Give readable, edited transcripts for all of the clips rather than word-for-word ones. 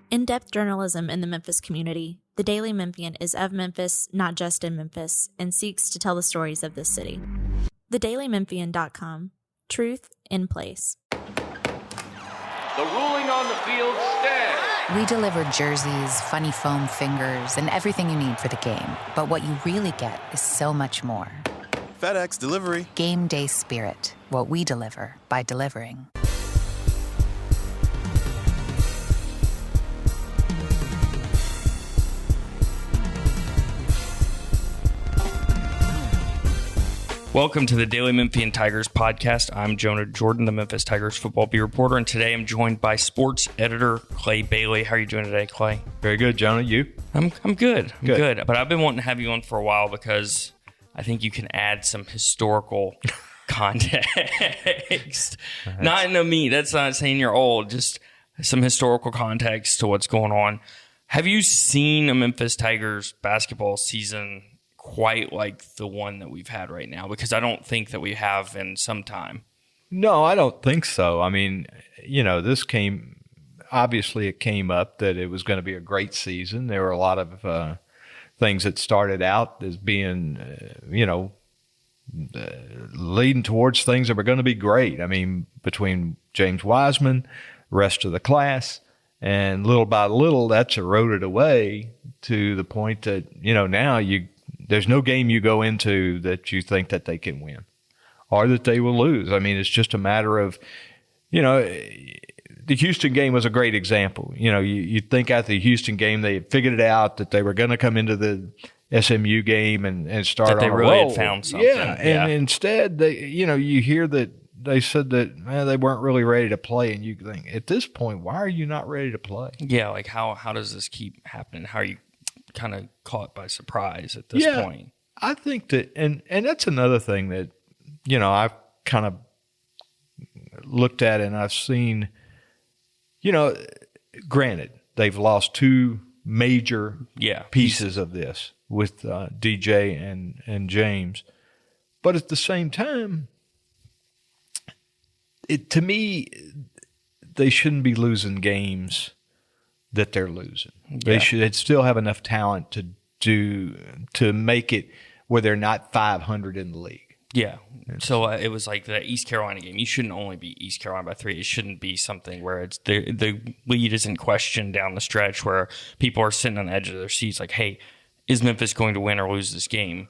In-depth journalism in the Memphis community, the Daily Memphian is of Memphis, not just in Memphis, and seeks to tell the stories of this city. TheDailyMemphian.com. Truth in place. The ruling on the field stands. We deliver jerseys, funny foam fingers, and everything you need for the game. But what you really get is so much more. FedEx Delivery. Game day spirit. What we deliver by delivering. Welcome to the Daily Memphian Tigers podcast. I'm Jonah Jordan, the Memphis Tigers football beat reporter, and today I'm joined by sports editor Clay Bailey. How are you doing today, Clay? Very good, Jonah. You? I'm good. I'm good. But I've been wanting to have you on for a while because I think you can add some historical context. Not in me. That's not saying you're old. Just some historical context to what's going on. Have you seen a Memphis Tigers basketball season quite like the one that we've had right now? Because I don't think that we have in some time. No, I don't think so. I mean, this obviously it came up that it was going to be a great season. There were a lot of things that started out as being, leading towards things that were going to be great. I mean, between James Wiseman, the rest of the class, and little by little, that's eroded away to the point that, now there's no game you go into that you think that they can win or that they will lose. I mean, it's just a matter of, the Houston game was a great example. You think after the Houston game, they had figured it out that they were going to come into the SMU game and start on a roll. That they really had found something. Yeah, and instead, you hear that they said that they weren't really ready to play, and you think, at this point, why are you not ready to play? Yeah, like how does this keep happening? How are you kind of caught by surprise at this point? I think that, and that's another thing that, I've kind of looked at and I've seen, granted, they've lost two major pieces of this with DJ and James. But at the same time, to me, they shouldn't be losing games that they're losing. They'd still have enough talent to make it where they're not 500 in the league. Yeah. So it was like the East Carolina game. You shouldn't only beat East Carolina by 3. It shouldn't be something where it's the lead isn't questioned down the stretch where people are sitting on the edge of their seats like, hey, is Memphis going to win or lose this game?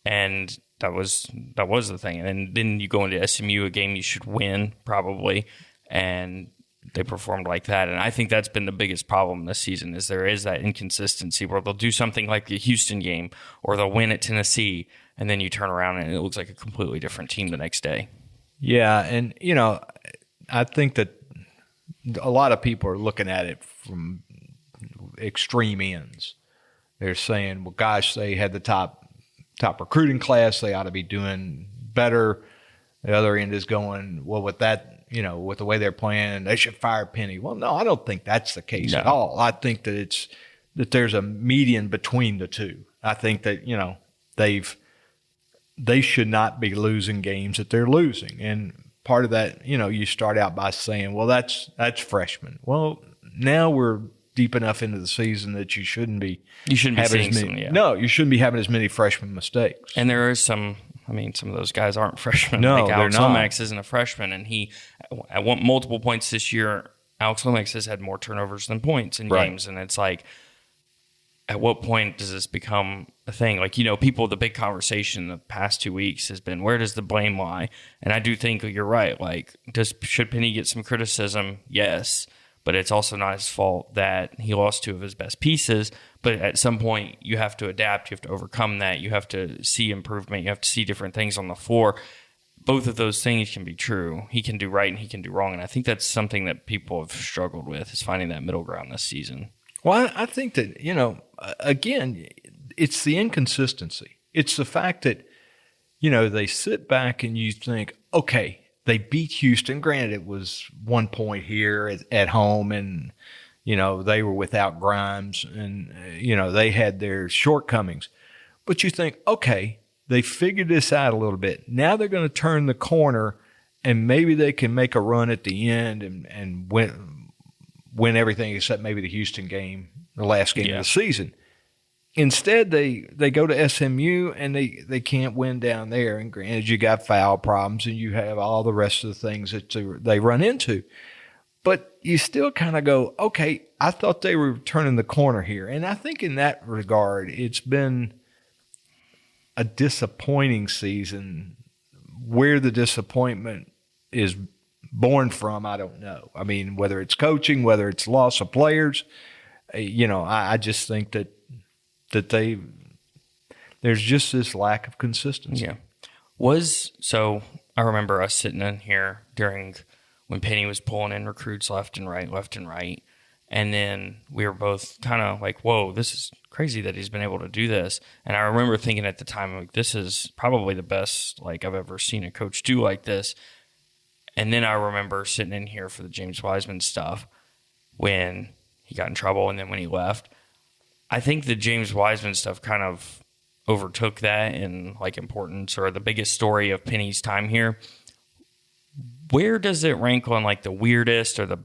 And that was the thing. And then you go into SMU, a game you should win probably, and they performed like that. And I think that's been the biggest problem this season is there is that inconsistency where they'll do something like the Houston game or they'll win at Tennessee, and then you turn around and it looks like a completely different team the next day. Yeah, and, I think that a lot of people are looking at it from extreme ends. They're saying, well, gosh, they had the top recruiting class. They ought to be doing better. The other end is going, well, with that, with the way they're playing, they should fire Penny. Well, no, I don't think that's the case at all. I think that that there's a median between the two. I think that, they should not be losing games that they're losing. And part of that, you start out by saying, well, that's freshmen. Well, now we're deep enough into the season that you shouldn't be having as many. No, you shouldn't be having as many freshman mistakes. And there is some of those guys aren't freshmen. No, like Alex they're not. Lomax isn't a freshman, and he at multiple points this year, Alex Lomax has had more turnovers than points in games, and it's like, at what point does this become a thing? Like, the big conversation the past 2 weeks has been, where does the blame lie? And I do think you're right. Like, should Penny get some criticism? Yes. But it's also not his fault that he lost two of his best pieces. But at some point, you have to adapt. You have to overcome that. You have to see improvement. You have to see different things on the floor. Both of those things can be true. He can do right and he can do wrong. And I think that's something that people have struggled with, is finding that middle ground this season. Well, I think that, again, it's the inconsistency. It's the fact that, they sit back and you think, okay, they beat Houston. Granted, it was 1 point here at home, and, they were without Grimes, and, they had their shortcomings. But you think, okay, they figured this out a little bit. Now they're going to turn the corner, and maybe they can make a run at the end and win everything except maybe the Houston game, the last game of the season. Instead, they go to SMU and they can't win down there. And granted, you got foul problems and you have all the rest of the things that they run into. But you still kind of go, okay, I thought they were turning the corner here. And I think in that regard, it's been a disappointing season. Where the disappointment is born from, I don't know. I mean, whether it's coaching, whether it's loss of players, I just think that there's just this lack of consistency. Yeah. So I remember us sitting in here during when Penny was pulling in recruits left and right. And then we were both kind of like, whoa, this is crazy that he's been able to do this. And I remember thinking at the time, like, this is probably the best like I've ever seen a coach do like this. And then I remember sitting in here for the James Wiseman stuff when he got in trouble and then when he left. I think the James Wiseman stuff kind of overtook that in like importance or the biggest story of Penny's time here. Where does it rank on like the weirdest or the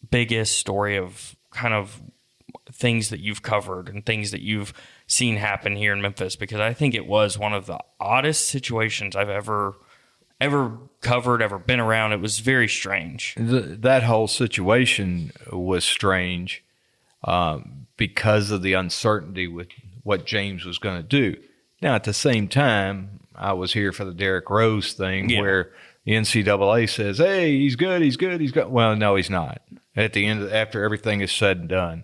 biggest story of kind of things that you've covered and things that you've seen happen here in Memphis? Because I think it was one of the oddest situations I've ever covered, ever been around. It was very strange. That whole situation was strange because of the uncertainty with what James was going to do. Now, at the same time, I was here for the Derrick Rose thing where the NCAA says, hey, he's good. Well, no, he's not. At the end, after everything is said and done.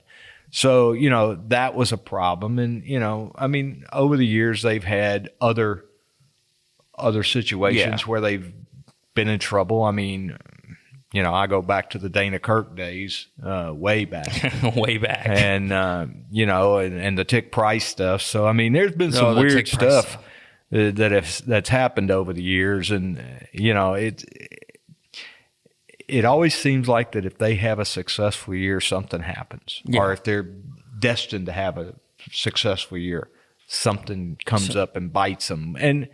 So, that was a problem. And, I mean, over the years, they've had other situations where they've been in trouble. I mean, I go back to the Dana Kirk days, way back. Way back. And, and the Tick Price stuff. So, I mean, there's been some weird stuff that's happened over the years. And, it always seems like that if they have a successful year, something happens. Yeah. Or if they're destined to have a successful year, something comes up and bites them. And,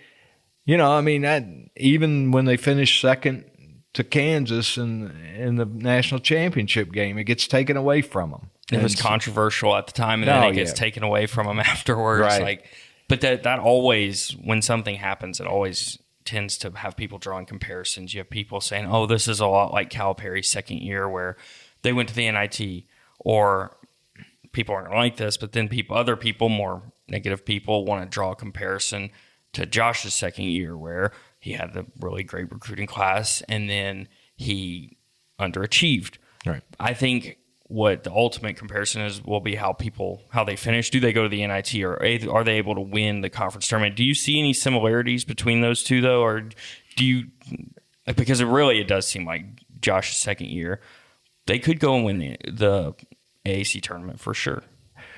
even when they finish second to Kansas in the national championship game, it gets taken away from them. It was controversial at the time, and then it gets taken away from them afterwards. Right. But that always, when something happens, it always tends to have people drawing comparisons. You have people saying, oh, this is a lot like Calipari's second year where they went to the NIT, or people aren't like this, but then other people, more negative people, want to draw a comparison to Josh's second year where he had the really great recruiting class and then he underachieved. Right. I think what the ultimate comparison will be how they finish. Do they go to the NIT, or are they able to win the conference tournament? Do you see any similarities between those two, though, or do you? Because it does seem like Josh's second year, they could go and win the AAC tournament for sure.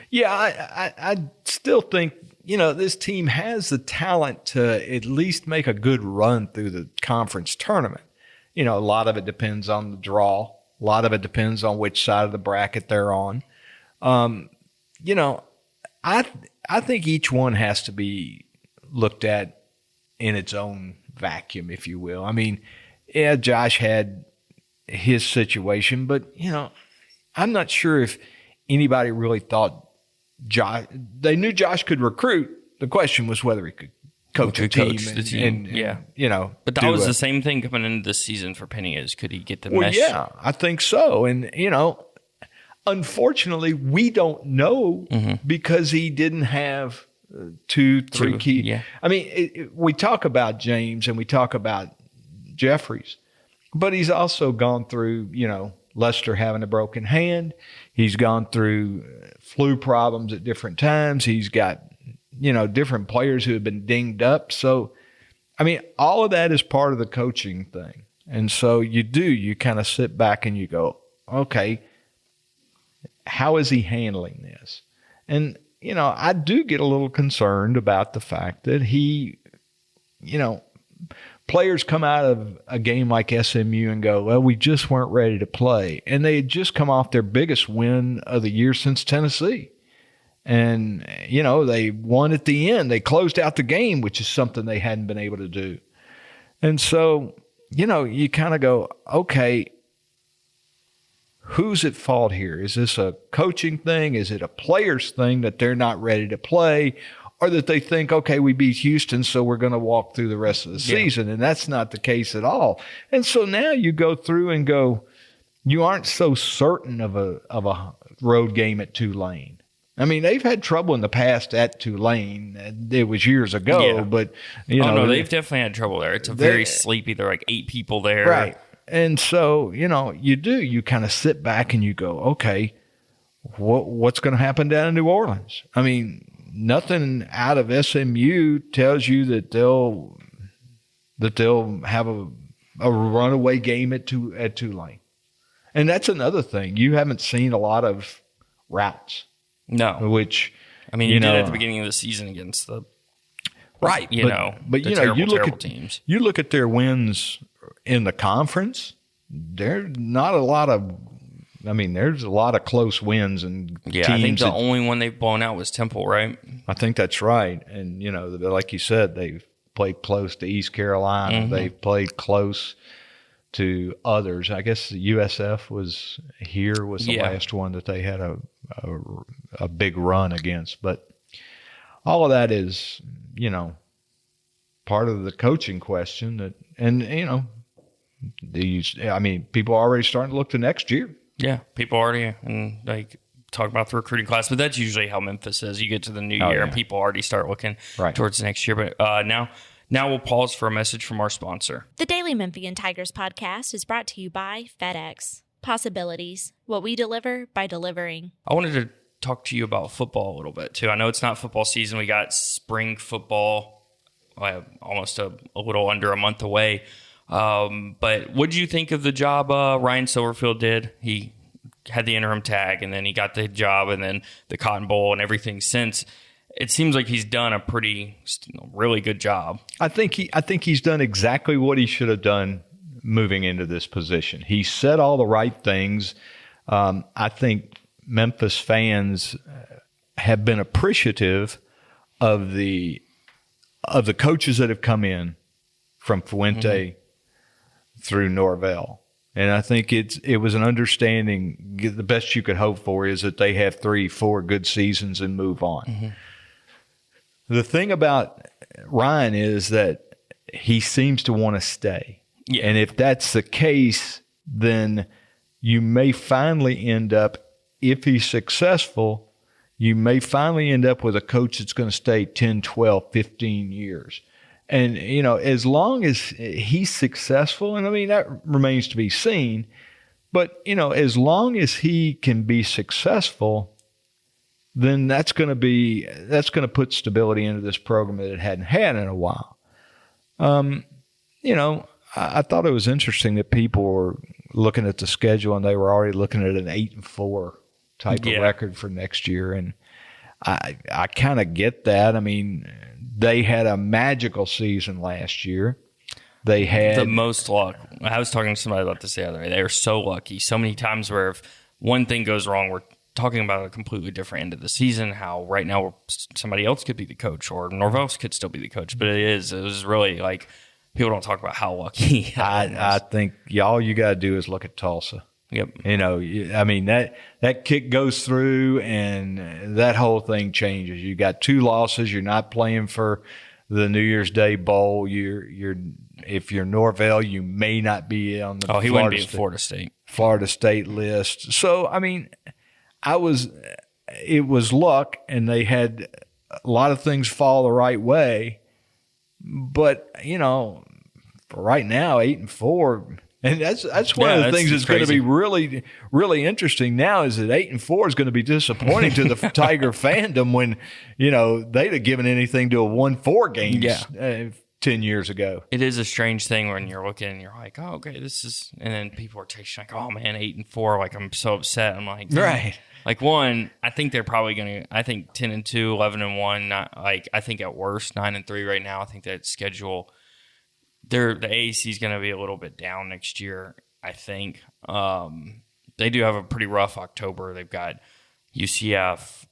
Yeah, I still think this team has the talent to at least make a good run through the conference tournament. A lot of it depends on the draw. A lot of it depends on which side of the bracket they're on. I think each one has to be looked at in its own vacuum, if you will. I mean, yeah, Josh had his situation, but, I'm not sure if anybody really thought Josh – they knew Josh could recruit. The question was whether he could coach a team. But that was the same thing coming into this season for Penny is could he get the mesh? Yeah, I think so. And, unfortunately, we don't know because he didn't have 2-3 key. Yeah. I mean, we talk about James and we talk about Jeffries, but he's also gone through, Lester having a broken hand. He's gone through flu problems at different times. He's got different players who have been dinged up. So, I mean, all of that is part of the coaching thing. And so you kind of sit back and you go, okay, how is he handling this? And, I do get a little concerned about the fact that he, players come out of a game like SMU and go, well, we just weren't ready to play. And they had just come off their biggest win of the year since Tennessee. And, they won at the end. They closed out the game, which is something they hadn't been able to do. And so, you kind of go, okay, who's at fault here? Is this a coaching thing? Is it a player's thing that they're not ready to play? Or that they think, okay, we beat Houston, so we're going to walk through the rest of the season. And that's not the case at all. And so now you go through and go, you aren't so certain of a road game at Tulane. I mean, they've had trouble in the past at Tulane. It was years ago, but no, they've definitely had trouble there. It's very sleepy. There are like 8 people there. Right. And so, you kind of sit back and you go, okay, what's going to happen down in New Orleans? I mean, nothing out of SMU tells you that they'll have a runaway game at Tulane. And that's another thing. You haven't seen a lot of routes. No. Which, I mean, you did at the beginning of the season against the right, but terrible teams. You look at their wins in the conference. There's not a lot of. I mean, there's a lot of close wins and teams. I think the only one they've blown out was Temple, right? I think that's right. And like you said, they've played close to East Carolina. Mm-hmm. They've played close to others. I guess the USF was the last one that they had a big run against. But all of that is, part of the coaching question. People are already starting to look to next year. Yeah, people already talk about the recruiting class, but that's usually how Memphis is. You get to the new year and people already start looking towards next year. But now we'll pause for a message from our sponsor. The Daily Memphian Tigers podcast is brought to you by FedEx. Possibilities. What we deliver by delivering. I wanted to talk to you about football a little bit, too. I know it's not football season. We got spring football almost a little under a month away. But what did you think of the job Ryan Silverfield did? He had the interim tag, and then he got the job, and then the Cotton Bowl and everything since. It seems like he's done a really good job. I think he's done exactly what he should have done moving into this position. He said all the right things. I think Memphis fans have been appreciative of the coaches that have come in from Fuente through Norvell. And I think it was an understanding. The best you could hope for is that they have 3-4 good seasons and move on. Mm-hmm. The thing about Ryan is that he seems to want to stay. Yeah. And if that's the case, then you may finally end up, if he's successful, you may finally end up with a coach that's going to stay 10, 12, 15 years. And, as long as he's successful, and I mean, that remains to be seen, but, as long as he can be successful, then that's going to put stability into this program that it hadn't had in a while. I thought it was interesting that people were looking at the schedule and they were already looking at an 8-4 type of record for next year. And I kind of get that. I mean, they had a magical season last year. They had the most luck. I was talking to somebody about this the other day. They were so lucky. So many times where if one thing goes wrong, we're talking about a completely different end of the season, how right now somebody else could be the coach or Norvell could still be the coach. But it was really like people don't talk about how lucky. I think all you got to do is look at Tulsa. Yep. I mean, that kick goes through and that whole thing changes. You got 2 losses. You're not playing for the New Year's Day Bowl. If you're Norvell, you may not be on the he wouldn't be at Florida State list. So, I mean, it was luck, and they had a lot of things fall the right way. But, for right now, 8-4, and that's one of the things that's going to be really, really interesting now is that 8-4 is going to be disappointing to the Tiger fandom when, they'd have given anything to a 1-4 game 10 years ago. It is a strange thing when you're looking and you're like, oh, okay, this is, and then people are texting like, oh man, 8-4, like I'm so upset. I'm like, right. Like I think they're probably going to, I think 10-2, 11-1, not like, I think at worst 9-3 right now. I think that schedule, the AAC is going to be a little bit down next year, I think. They do have a pretty rough October. They've got UCF,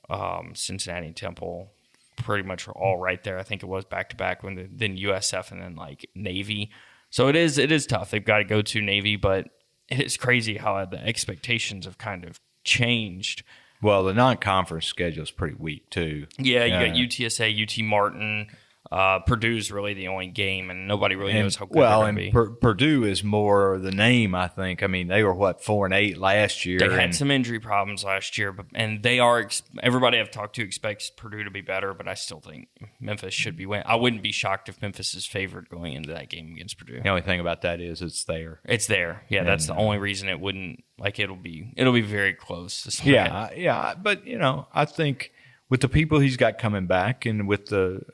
Cincinnati, and Temple, pretty much all right there. I think it was back-to-back, then USF and then like Navy. So it is tough. They've got to go to Navy, but it is crazy how the expectations have kind of changed. Well, the non-conference schedule is pretty weak too. Yeah, you got UTSA, UT Martin. Purdue's really the only game, and nobody really knows how good they're going to be. Purdue is more the name, I think. I mean, they were 4-8 last year. They had some injury problems last year, and they are. Everybody I've talked to expects Purdue to be better, but I still think Memphis should be winning. I wouldn't be shocked if Memphis is favored going into that game against Purdue. The only thing about that is it's there. It's there. Yeah, and that's the only reason it wouldn't. Like it'll be very close. Yeah, but I think with the people he's got coming back, and with the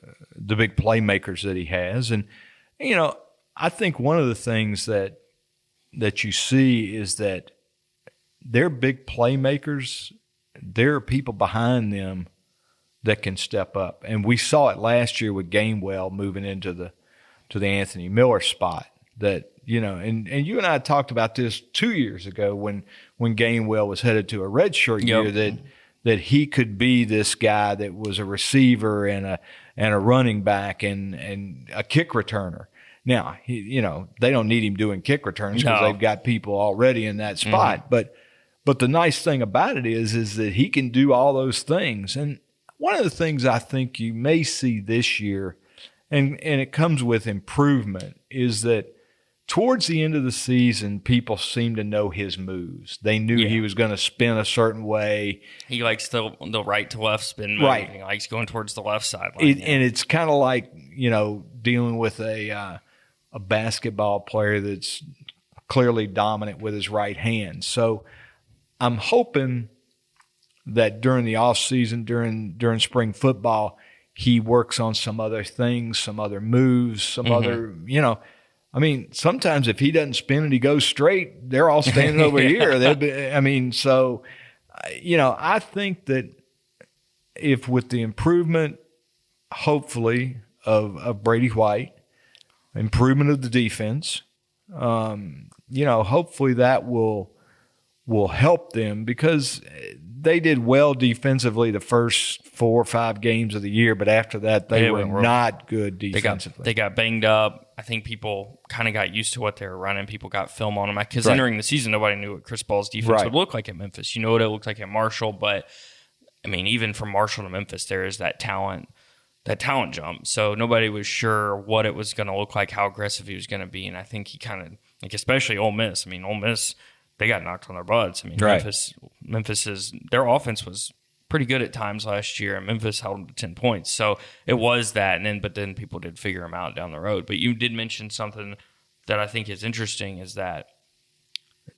big playmakers that he has, and I think one of the things that you see is that they're big playmakers. There are people behind them that can step up, and we saw it last year with Gainwell moving into the Anthony Miller spot. That and you and I talked about this 2 years ago when Gainwell was headed to a redshirt year, that he could be this guy that was a receiver and a running back and a kick returner. Now, they don't need him doing kick returns because they've got people already in that spot. Mm-hmm. But the nice thing about it is that he can do all those things. And one of the things I think you may see this year, and it comes with improvement, is that towards the end of the season, people seem to know his moves. They knew he was going to spin a certain way. He likes the right to left spin move. Right. He likes going towards the left sideline. And it's kind of like, dealing with a basketball player that's clearly dominant with his right hand. So I'm hoping that during the off season, during spring football, he works on some other things, some other moves, some other, I mean, sometimes if he doesn't spin and he goes straight, they're all standing over here. I think that if with the improvement, hopefully, of Brady White, improvement of the defense, hopefully that will help them, because they did well defensively the first 4 or 5 games of the year, but after that they were not good defensively. They got banged up. I think people kind of got used to what they were running. People got film on them because entering the season, nobody knew what Chris Paul's defense would look like at Memphis. You know what it looked like at Marshall, but I mean, even from Marshall to Memphis, there is that talent jump. So nobody was sure what it was going to look like, how aggressive he was going to be, and I think he kind of especially Ole Miss. I mean, Ole Miss, they got knocked on their butts. I mean, Memphis their offense was pretty good at times last year, and Memphis held them to 10 points. So it was that, but then people did figure them out down the road. But you did mention something that I think is interesting, is that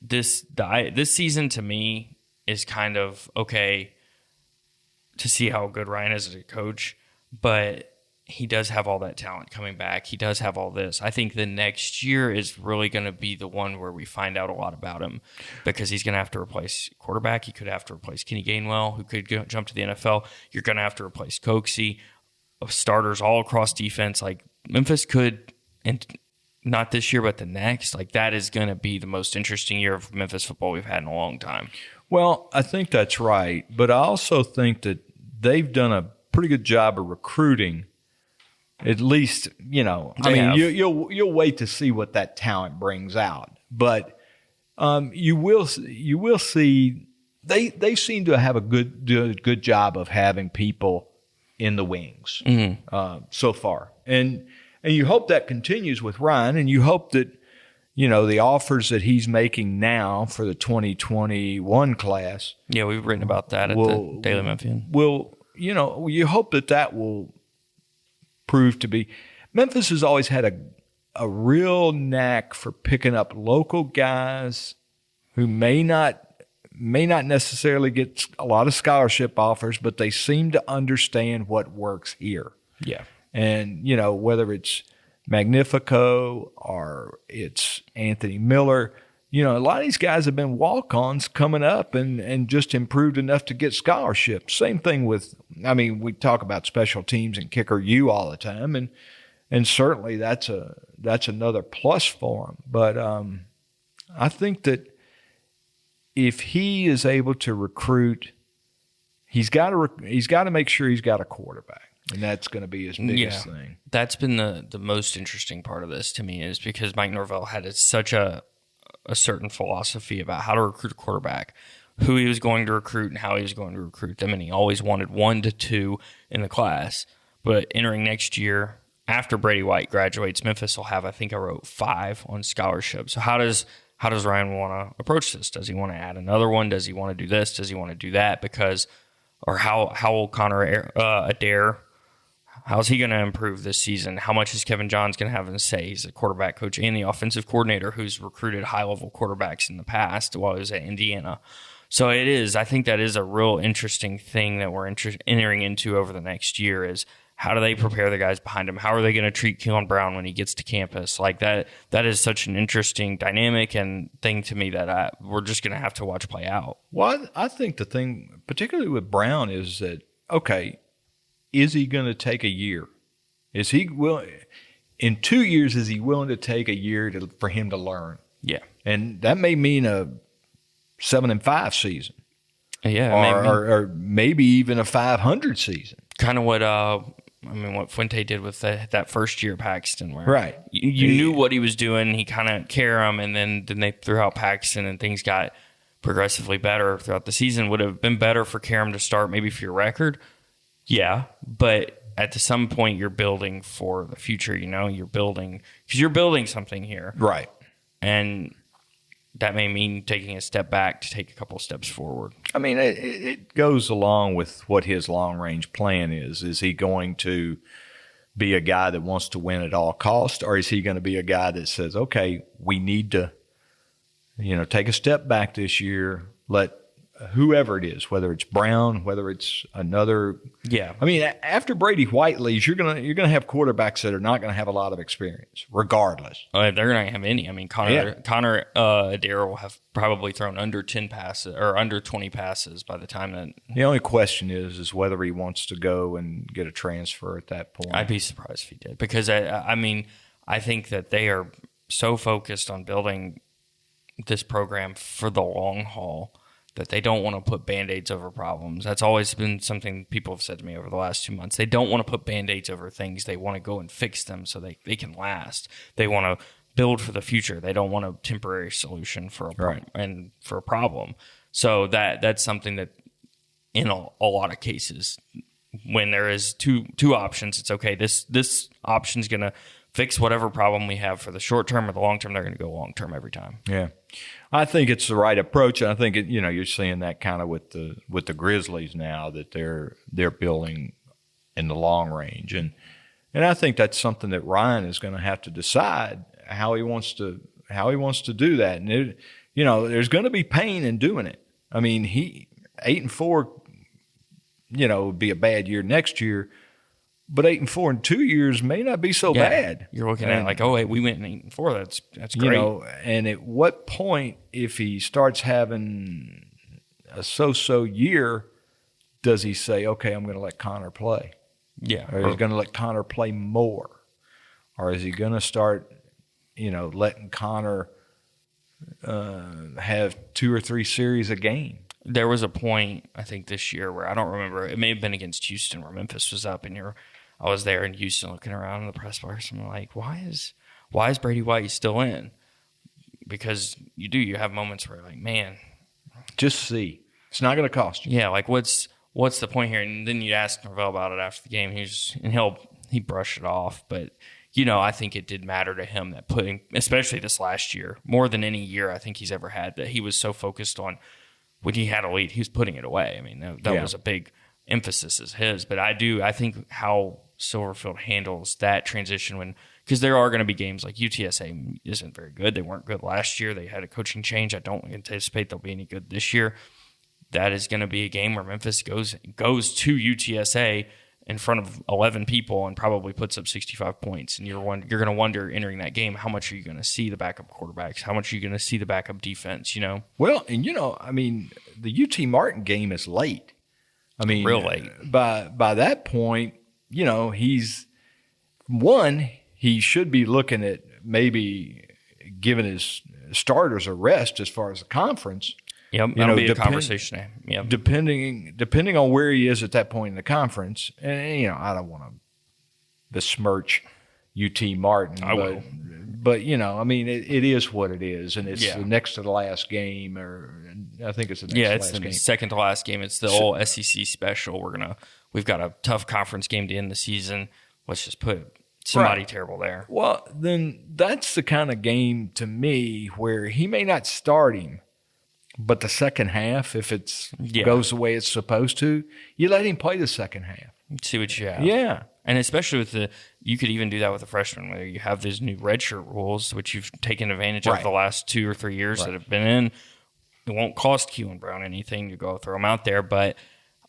this season to me is kind of okay to see how good Ryan is as a coach, but he does have all that talent coming back. He does have all this. I think the next year is really going to be the one where we find out a lot about him, because he's going to have to replace quarterback. He could have to replace Kenny Gainwell, who could jump to the NFL. You're going to have to replace Coxie, starters all across defense. Like Memphis could, and not this year, but the next, like that is going to be the most interesting year of Memphis football we've had in a long time. Well, I think that's right, but I also think that they've done a pretty good job of recruiting. At least, you'll wait to see what that talent brings out. But you will see they seem to have do a good job of having people in the wings so far. And you hope that continues with Ryan, and you hope that the offers that he's making now for the 2021 class. Yeah, we've written about that at the Daily Memphian. You hope that will prove to be. Memphis has always had a real knack for picking up local guys who may not necessarily get a lot of scholarship offers, but they seem to understand what works here. Yeah. And, whether it's Magnifico or it's Anthony Miller, a lot of these guys have been walk-ons coming up and just improved enough to get scholarships. Same thing with, we talk about special teams and kicker U all the time, and certainly that's another plus for him. But I think that if he is able to recruit, he's got to make sure he's got a quarterback. And that's going to be his biggest thing. That's been the most interesting part of this to me, is because Mike Norvell had such a a certain philosophy about how to recruit a quarterback, who he was going to recruit and how he was going to recruit them, and he always wanted 1 to 2 in the class. But entering next year, after Brady White graduates, Memphis will have, I think I wrote 5 on scholarship. So how does Ryan want to approach this? Does he want to add another one? Does he want to do this? Does he want to do that? Or how will Connor Adair, how's he going to improve this season? How much is Kevin Johns going to have to say? He's a quarterback coach and the offensive coordinator who's recruited high-level quarterbacks in the past while he was at Indiana. So I think that is a real interesting thing that we're entering into over the next year is how do they prepare the guys behind him? How are they going to treat Keelan Brown when he gets to campus? Like that is such an interesting dynamic and thing to me that we're just going to have to watch play out. Well, I think the thing, particularly with Brown, is that, okay, is he going to take a year? Is he willing? In 2 years, is he willing to take a year for him to learn? Yeah. And that may mean a 7-5 season. Yeah. Or maybe even a 500 season. Kind of what Fuente did with that first year at Paxton, where right. you knew what he was doing. He kind of carried him, and then they threw out Paxton, and things got progressively better throughout the season. Would have been better for Karam to start, maybe for your record. Yeah, but at some point, you're building for the future. You're building something here, right? And that may mean taking a step back to take a couple steps forward. I mean, it goes along with what his long-range plan is. Is he going to be a guy that wants to win at all costs, or is he going to be a guy that says, okay, we need to, take a step back this year, let whoever it is, whether it's Brown, whether it's another. Yeah. I mean, after Brady White leaves, you're gonna have quarterbacks that are not going to have a lot of experience, regardless. They're not going to have any. I mean, Connor Adair will have probably thrown under 10 passes or under 20 passes by the time that. The only question is whether he wants to go and get a transfer at that point. I'd be surprised if he did, because I think that they are so focused on building this program for the long haul that they don't want to put Band-Aids over problems. That's always been something people have said to me over the last 2 months. They don't want to put Band-Aids over things. They want to go and fix them so they can last. They want to build for the future. They don't want a temporary solution for a problem. So that's something that in a lot of cases, when there is two options, it's okay. This option's going to fix whatever problem we have for the short term or the long term. They're going to go long term every time. Yeah. I think it's the right approach, and I think you're seeing that kind of with the Grizzlies now, that they're building in the long range, and I think that's something that Ryan is going to have to decide how he wants to do that, and there's going to be pain in doing it. I mean, 8-4, would be a bad year next year. But 8-4 in 2 years may not be so bad. You're looking at it like, oh, hey, we went 8-4. That's great. And at what point, if he starts having a so-so year, does he say, okay, I'm going to let Connor play? Yeah. Or is he going to let Connor play more? Or is he going to start, letting Connor have 2 or 3 series a game? There was a point, I think, this year where I don't remember. It may have been against Houston where Memphis was up, and I was there in Houston looking around in the press box. And I'm like, why is Brady White still in? Because you have moments where you're like, man, just see. It's not going to cost you. Yeah, like what's the point here? And then you ask Norvell about it after the game. He brushed it off, but I think it did matter to him that especially this last year, more than any year I think he's ever had, that he was so focused on. When he had a lead, he was putting it away. I mean, that was a big emphasis of his. But I think how Silverfield handles that transition because there are going to be games like UTSA isn't very good. They weren't good last year. They had a coaching change. I don't anticipate they'll be any good this year. That is going to be a game where Memphis goes to UTSA in front of 11 people and probably puts up 65 points. And you're going to wonder entering that game, how much are you going to see the backup quarterbacks? How much are you going to see the backup defense, Well, and the UT Martin game is late. I mean, real late. By that point, he should be looking at maybe giving his starters a rest as far as the conference. Yep, that'll be a conversation. Yep. Depending on where he is at that point in the conference, and I don't want to besmirch UT Martin, But, I mean, it is what it is, and it's Yeah. the next to the last game, or I think it's the next Yeah, to it's last the game. second to last game. It's the whole SEC special. We've got a tough conference game to end the season. Let's just put somebody Right. terrible there. Well, then that's the kind of game to me where he may not start him, but the second half, if it goes the way it's supposed to, you let him play the second half. See what you have. Yeah. And especially you could even do that with the freshmen, where you have these new redshirt rules, which you've taken advantage of Right. the last 2 or 3 years Right. that have been in. It won't cost Keelan Brown anything to go throw them out there, but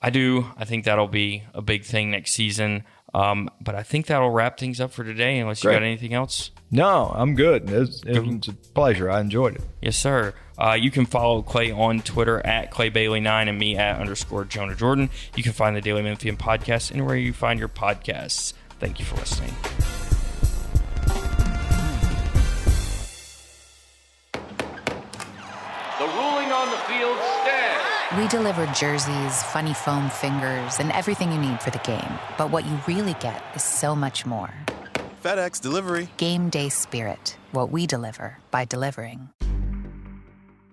I think that'll be a big thing next season. But I think that'll wrap things up for today, unless you Great. got anything else. No, I'm good. It's a pleasure. I enjoyed it. Yes, sir. You can follow Clay on Twitter at ClayBailey9 and me at _Jonah Jordan. You can find the Daily Memphian podcast anywhere you find your podcasts. Thank you for listening. The ruling on the field stands. We deliver jerseys, funny foam fingers, and everything you need for the game. But what you really get is so much more. FedEx Delivery. Game day spirit. What we deliver by delivering.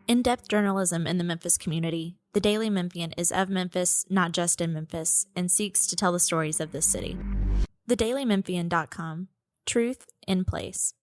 In-depth journalism in the Memphis community, the Daily Memphian is of Memphis, not just in Memphis, and seeks to tell the stories of this city. TheDailyMemphian.com. Truth in place.